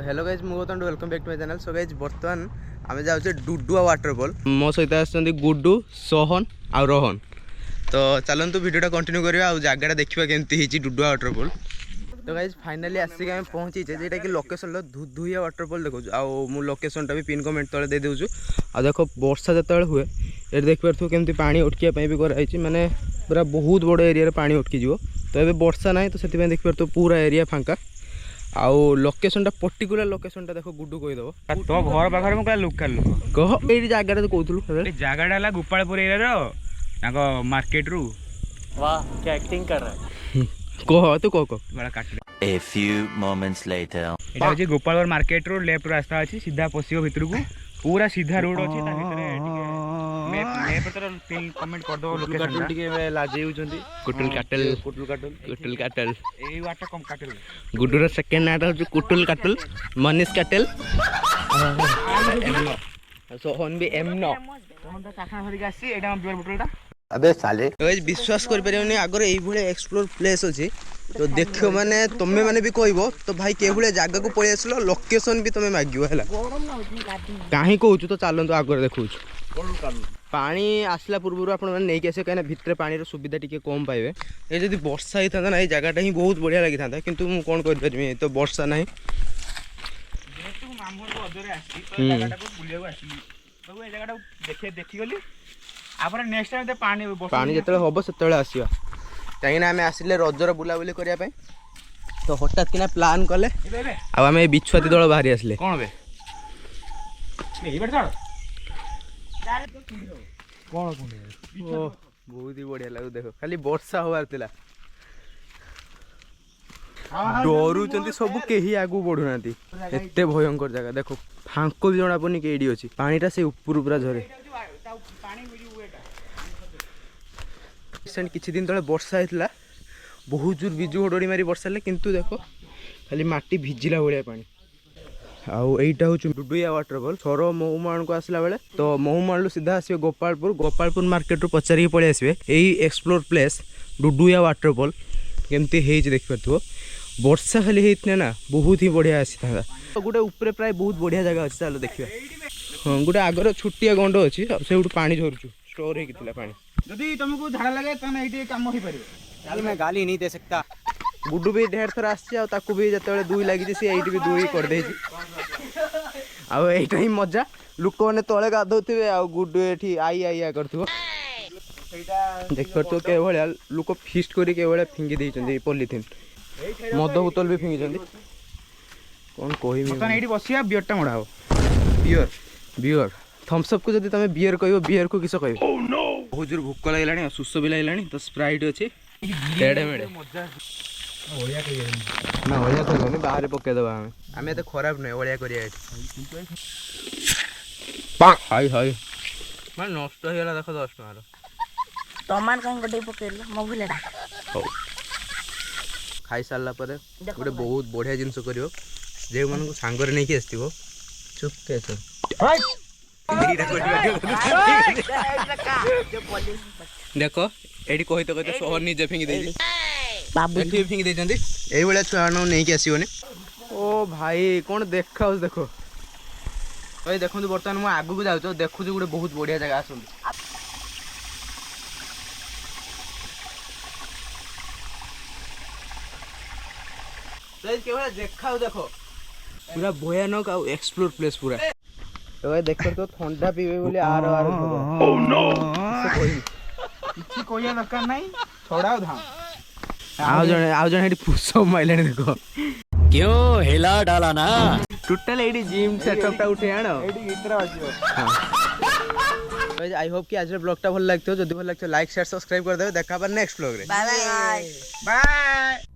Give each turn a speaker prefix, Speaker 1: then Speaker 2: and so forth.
Speaker 1: Hello guys मु Gautam welcome back to my channel. So guys बर्तमान आम जाऊे डुडुआ वाटरफॉल मो सहित आसुच्च गुड्डू सोहन आ रोहन। तो चलतु वीडियोटा कंटिन्यू करिया आ जगह देखा केमती डुडुआ वाटरफॉल। तो गाइज फाइनाली आसिक आम पहुँचीचे जेटा कि लोकेशन धुधुइया वाटरफॉल देखो आउ लोकेशनटा भी पिन कमेंट तले दे दूँ। आ देख वर्षा जो हुए ये देखिए केमती पानी उठकिया भी कराई माने पूरा बहुत बड़ एरिया पानी उठकी जीव। तो ये वर्षा ना तो से देखिए पूरा एरिया फांका आउ लोकेशनटा पर्टिकुलर लोकेशनटा देखो गुड्डू कहीदेव
Speaker 2: तो घर पाखे मुझे लोकाल लोक
Speaker 1: कह ये जगह कहूँ
Speaker 2: जगह गोपालपुर एरिया मार्केट रू।
Speaker 3: वाह क्या एक्टिंग कर रहा है।
Speaker 1: कह तू कह
Speaker 2: बड़ा काट
Speaker 4: A few moments later.
Speaker 2: एटा होची गोपालपुर मार्केट रू लेफ्ट रास्ता अछि सीधा पसियो भितर को पूरा सीधा रोड अछि ता भितर मैप मैप तर पिन कमेंट कर दो लोकेशन
Speaker 1: टिके लाजे होचंदी कुटुल काटल
Speaker 2: एई वाटा कम काटल
Speaker 1: गुड्डूर सेकंड नाटा होची कुटुल काटल मनीष काटल सोहन भी एम नो
Speaker 2: तोन त काखा धरि आसी एटा बियर बोतलटा
Speaker 4: अबे साले
Speaker 1: गाइस विश्वास कर परियोनी आगर एई भले एक्सप्लोर प्लेस अछि तो देखियो माने तमे माने भी कहबो तो भाई के भले जागा को पळि आसलो लोकेशन भी तमे मागियो हैला काहे कहूछु तो चलंतु आगर देखौछु पानी आसला पूर्व आप नहीं आसे कहीं भितर पानी सुविधा टी कम पाइबे। ये जब वर्षा होता ना ये जगहटा ही बहुत बढ़िया लगी था किंतु मु कौन कर तो वर्षा ना पानी जो हम से आसवा कहीं आम आसिले रजर बुलाबुली करने तो हठात किना प्लान कले आम बिछुआती दल बाहरी आसिले
Speaker 2: कौन बे
Speaker 1: कौन बहुत ही बढ़िया लगू देख खाली वर्षा हबार थिला डरुचंती सब केही आगु बढ़ुना एते भयंकर जगह देखो फांको भी जना पड़नी केडी अछि पानीटा से ऊपर पूरा झरे किछि दिन तले वर्षा होइतला बहुत जोर बिजु हडोडी मारी वर्षा ले किंतु देखो खाली माटी भिजिला भलिया पानी आउ एटा हूँ डुडुइया वाटरफॉल सर महुमान को आसला बेले तो महुमान सीधा आसवे गोपालपुर मार्केट रू पचारि पलि आसवे यही एक्सप्लोर प्लेस डुडुइया वाटरफॉल केमती देखि पारथुव वर्षा खाली होता ना बहुत ही बढ़िया आसी था गोटे ऊपर प्राय बहुत बढ़िया जगह अच्छी चलो देखिए हाँ गोटे आगर छोटिया गंड अच्छी से पानी झरुचु स्टोर होता पानी
Speaker 2: जदि तुमको झाड़ा लगे तो ये काम हो पारे
Speaker 1: मैं गाली नहीं दे सकता गुड्डू भी ढेर थर आसू भी जो दुई लगी सी ये भी दुई करदे आईटा ही मजा लोक मैंने तले गाधोवे आ गुड्डू ये आई आइया कर देख पार के भाया लोक फिस्ट कर फिंगी देते पॉलीथिन मद बोतल भी फिंगी कौन कह
Speaker 2: बसिया बियरटा मड़ा हो
Speaker 1: बियर थम्सअप को जब तुम बियर कह बियर को किस कह बहुत जोर भोक लगे सुस भी लगे तो स्प्राइट अच्छी ना ओलिया कर बाहर पकईदबा आम तो खराब नुहे ओलिया कर हाई हाई मैं नष्ट हो गला देख 10 टकर
Speaker 3: टमाटर कहीं गडे पकेल मो भुलेडा
Speaker 1: हो खाई सारा पर गोटे बहुत बढ़िया जिनस कर जो मान सांगर नहीं आसो चुप के देख ये कहते कहते सहर निजे फिंगी दे फिंगी देते ये छुआ नहीं आसोनी ओ भाई कौन देखा देखो भाई देखो बर्तमान मुझे आगू जाऊँ देखु गोटे बहुत बढ़िया जगह आस देखा देखो पूरा भयानक आ एक्सप्लोर प्लेस पूरा तो भाई देख तो ठंडा पीबे बोले आर आर ओह नो
Speaker 2: किछि कोया दरकार नहीं छोड़ाओ धाम
Speaker 1: आउ जने हेडी पुशअप माइलेन देखो
Speaker 4: क्यों हिला डाला ना
Speaker 1: टोटल एडी जिम सेटअपटा उठे आनो
Speaker 2: एडी इतरा आजियो
Speaker 1: गाइस आई होप कि आज ब्लॉगटा भल लागतो जदी भल लागतो लाइक शेयर सब्सक्राइब कर देबे देखा पर नेक्स्ट ब्लॉग रे
Speaker 3: बाय बाय
Speaker 2: बाय।